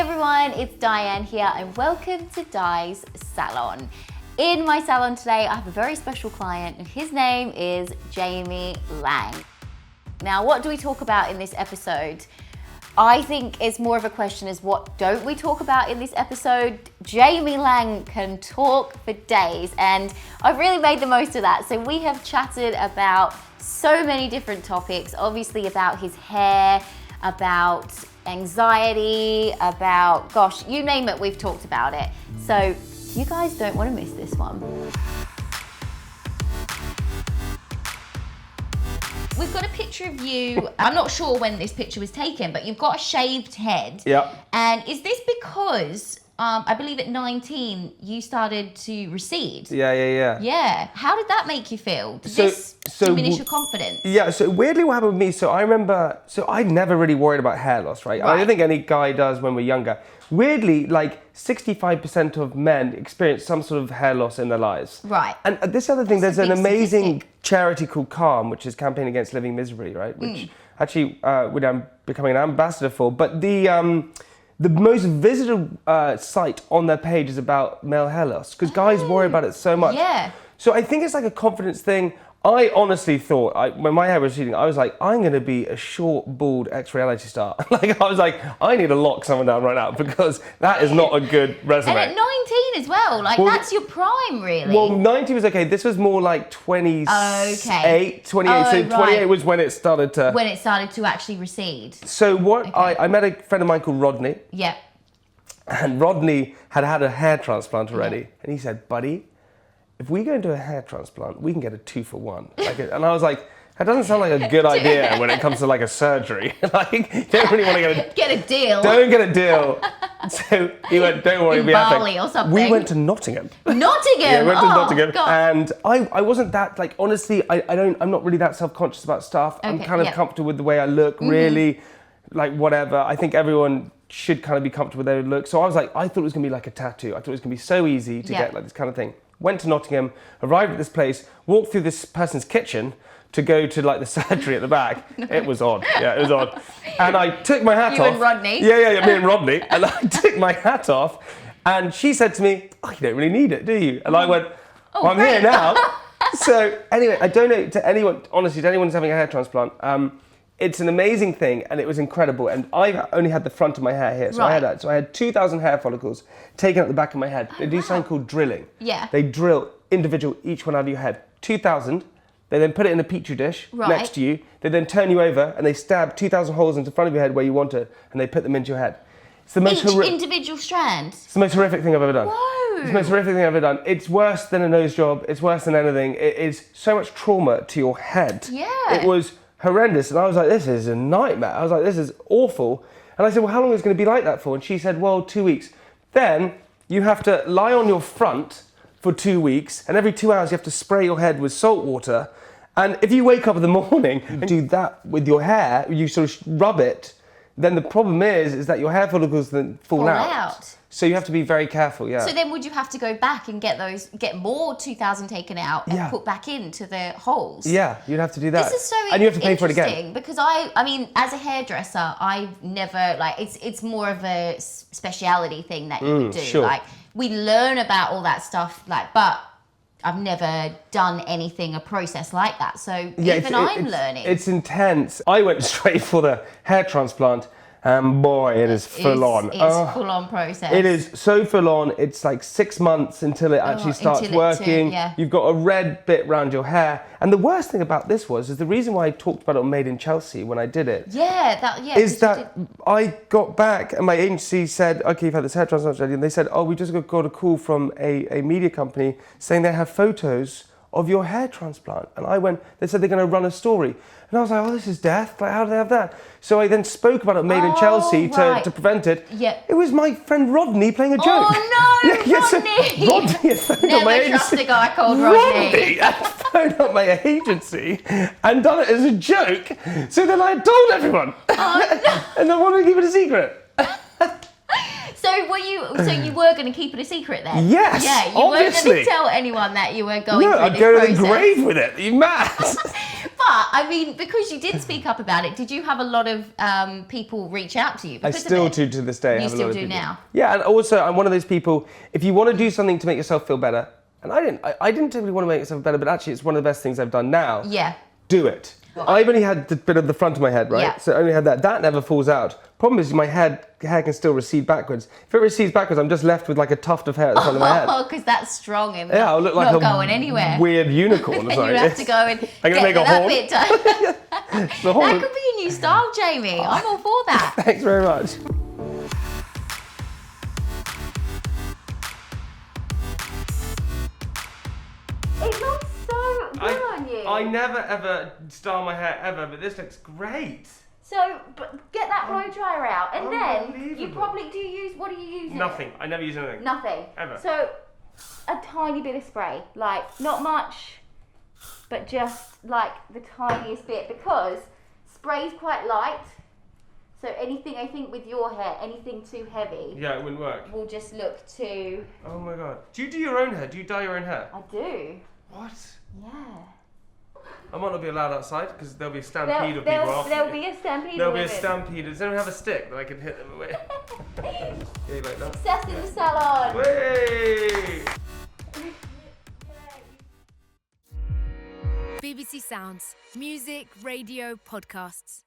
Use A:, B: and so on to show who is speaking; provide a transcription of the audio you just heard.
A: everyone, it's Diane here and welcome to Di's Salon. In my salon today, I have a very special client and his name is Jamie Laing. Now, what do we talk about in this episode? I think it's more of a question as what don't we talk about in this episode? Jamie Laing can talk for days and I've really made the most of that. So we have chatted about so many different topics, obviously about his hair, about anxiety, about, gosh, you name it, we've talked about it. So you guys don't want to miss this one. We've got a picture of you. I'm not sure when this picture was taken, but you've got a shaved head.
B: Yeah.
A: And is this because, I believe at 19, you started to recede?
B: Yeah.
A: Yeah. How did that make you feel? Did this diminish your confidence?
B: Yeah, so weirdly what happened with me, so I remember, I never really worried about hair loss, right? I don't think any guy does when we're younger. Weirdly, like 65% of men experience some sort of hair loss in their lives.
A: Right.
B: And this other thing,
A: That's
B: there's
A: a
B: an
A: big
B: amazing
A: statistic.
B: charity called Calm, which is campaigning against living miserably, right? Which actually I'm becoming an ambassador for. But the most visited site on their page is about male hair loss because guys worry about it so much.
A: Yeah.
B: So I think it's like a confidence thing. I honestly thought, when my hair was receding, I was like, I'm going to be a short, bald ex-reality star. Like, I was like, I need to lock someone down right now because that is not a good resume.
A: And at 19 as well, like that's your prime, really.
B: Well, 90 was okay. This was more like 28, 28. So 28 was when it started to...
A: When it started to actually recede.
B: So what, I met a friend of mine called Rodney.
A: Yeah.
B: And Rodney had a hair transplant already. Yeah. And he said, buddy, if we go into a hair transplant, we can get a 2-for-1. And I was like, that doesn't sound like a good idea when it comes to like a surgery. Like, you don't really want to
A: get a deal.
B: Don't get a deal. So he went, don't worry,
A: in Bali or something.
B: We went to Nottingham.
A: Nottingham?
B: Yeah, we went to Nottingham.
A: God.
B: And I wasn't that, like, honestly, I'm not really that self-conscious about stuff. Okay, I'm kind of comfortable with the way I look, really, like whatever. I think everyone should kind of be comfortable with their look. So I was like, I thought it was going to be like a tattoo. I thought it was going to be so easy to get like this kind of thing. Went to Nottingham, arrived at this place, walked through this person's kitchen to go to like the surgery at the back. No. It was odd. Yeah, it was odd. And I took my hat off.
A: You and Rodney?
B: Yeah, me and Rodney. And I took my hat off and she said to me, oh, you don't really need it, do you? And I went, well, I'm here now. So anyway, I donate to anyone, honestly, to anyone who's having a hair transplant. It's an amazing thing and it was incredible. And I only had the front of my hair here. So I had 2,000 hair follicles taken at the back of my head. They do something called drilling.
A: Yeah.
B: They drill individual, each one out of your head. 2,000. They then put it in a petri dish next to you. They then turn you over and they stab 2,000 holes into the front of your head where you want it. And they put them into your head. It's the most
A: individual strand?
B: It's the most horrific thing I've ever done.
A: Whoa.
B: It's the most horrific thing I've ever done. It's worse than a nose job. It's worse than anything. It is so much trauma to your head.
A: Yeah.
B: It was horrendous. And I was like, this is a nightmare. I was like, this is awful. And I said, well, how long is it going to be like that for? And she said, well, 2 weeks. Then you have to lie on your front for 2 weeks. And every 2 hours you have to spray your head with salt water. And if you wake up in the morning and do that with your hair, you sort of rub it, then the problem is that your hair follicles then fall out. So you have to be very careful, yeah.
A: So then would you have to go back and get more 2,000 taken out and put back into the holes?
B: Yeah, you'd have to do that.
A: This is so
B: and you have to pay for it again.
A: Because I mean, as a hairdresser, I've never, like, it's more of a speciality thing that you do.
B: Sure.
A: Like, we learn about all that stuff, like, but I've never done a process like that. So even I'm learning.
B: It's intense. I went straight for the hair transplant. And boy, it is full on.
A: It's full on process.
B: It is so full on. It's like 6 months until it actually starts working. You've got a red bit around your hair. And the worst thing about this is the reason why I talked about it on Made in Chelsea when I did it. Is that I got back and my agency said, okay, you've had this hair transplant already. And they said, oh, we just got a call from a media company saying they have photos of your hair transplant. And they said they're going to run a story. And I was like, oh, this is death. Like, how do they have that? So I then spoke about it Made in Chelsea to prevent it.
A: Yeah.
B: It was my friend Rodney playing a joke.
A: Oh, no, Rodney!
B: So Rodney had phoned up my agency.
A: Never trust a guy called Rodney.
B: Rodney had phoned up my agency and done it as a joke. So then I told everyone. Oh, no. And I wanted to keep it a secret.
A: So you were going to keep it a secret then?
B: Yes,
A: yeah, you
B: obviously.
A: weren't going to tell anyone that you were going through
B: I'd
A: this
B: go
A: process.
B: to the grave with it. Are you mad?
A: But I mean, because you did speak up about it, did you have a lot of people reach out to you?
B: I still do to this day.
A: You still do now?
B: Yeah, and also I'm one of those people, if you want to do something to make yourself feel better, and I didn't typically want to make myself better, but actually it's one of the best things I've done now.
A: Yeah.
B: Do it. I've only had a bit of the front of my head, right?
A: Yeah.
B: So I only had that. That never falls out. Problem is my hair can still recede backwards. If it recedes backwards, I'm just left with like a tuft of hair at the front of my head.
A: Oh, because that's strong and
B: I'll look like
A: not going anywhere.
B: Weird unicorn.
A: And you have to go and
B: I'm gonna make a
A: that
B: horn.
A: bit done. That could be a new style, Jamie. I'm all for that.
B: Thanks very much.
A: It looks so good on you.
B: I never ever style my hair ever, but this looks great.
A: So, but get that blow dryer out, and then you probably what do you use?
B: Nothing. I never use anything.
A: Nothing.
B: Ever.
A: So, a tiny bit of spray, like not much, but just like the tiniest bit, because spray's quite light. So anything, I think, with your hair, anything too heavy,
B: yeah, it wouldn't work.
A: Will just look too.
B: Oh my god. Do you do your own hair? Do you dye your own hair?
A: I do.
B: What?
A: Yeah.
B: I might not be allowed outside because there'll be a stampede of people after
A: There'll
B: me.
A: be a stampede.
B: There'll be a stampede. Does anyone have a stick that I can hit them with? Yeah, you like that?
A: Success in the salon.
B: Way!
C: BBC Sounds. Music, radio, podcasts.